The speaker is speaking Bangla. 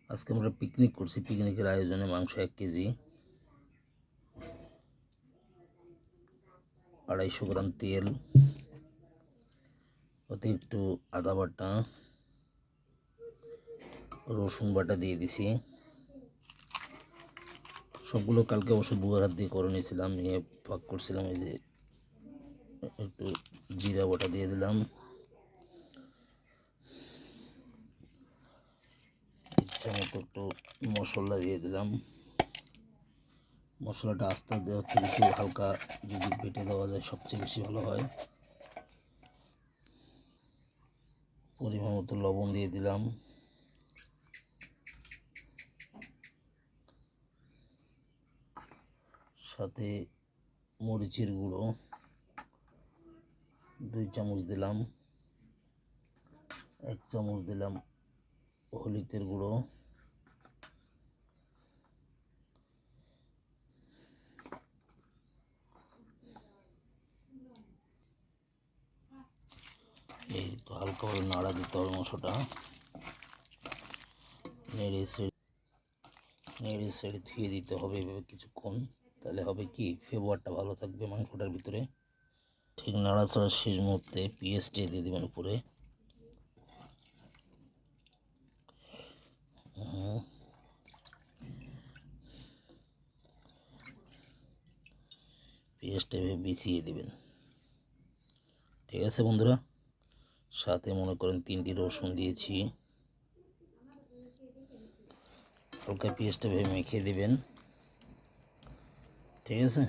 আজকে আমরা পিকনিক করছি। পিকনিকের আয়োজনে মাংস 1 কেজি, 250 গ্রাম তেল, ওতে একটু আদা বাটা, রসুন বাটা দিয়ে দিছি। সবগুলো কালকে অবশ্য বুয়ার হাত দিয়ে করে নিয়েছিলাম, নিয়ে পাক করছিলাম। এই যে একটু জিরা বাটা দিয়ে দিলাম, ইচ্ছা মতো একটু মশলা দিয়ে দিলাম। মশলাটা আস্তে দেওয়ার থেকে একটু হালকা যদি বেটে দেওয়া যায় সবচেয়ে বেশি ভালো হয়। পরিমাণ মতো লবণ দিয়ে দিলাম, সাথে মরিচের গুঁড়ো 2 চামচ দিলাম, 1 চামচ দিলাম হলুদের গুঁড়ো, এই তো হালকাভাবে নাড়া দিতে হবে। মশলাটা নেড়ে সেড়ে ধুয়ে দিতে হবে এভাবে কিছুক্ষণ। তাহলে হবে কি, ফ্লেভারটা ভালো থাকবে মাংসটার ভিতরে। ঠিক নাড়াচাড়ার শেষ মুহূর্তে পেঁয়াজটা দিয়ে দেবেন উপরে। পেঁয়াজটা এভাবে বিছিয়ে দেবেন। ঠিক আছে বন্ধুরা, সাথে মনে করেন 3টি রসুন দিয়েছি। হালকা পেঁয়াজটা ভেবে মেখে দেবেন। ঠিক আছে।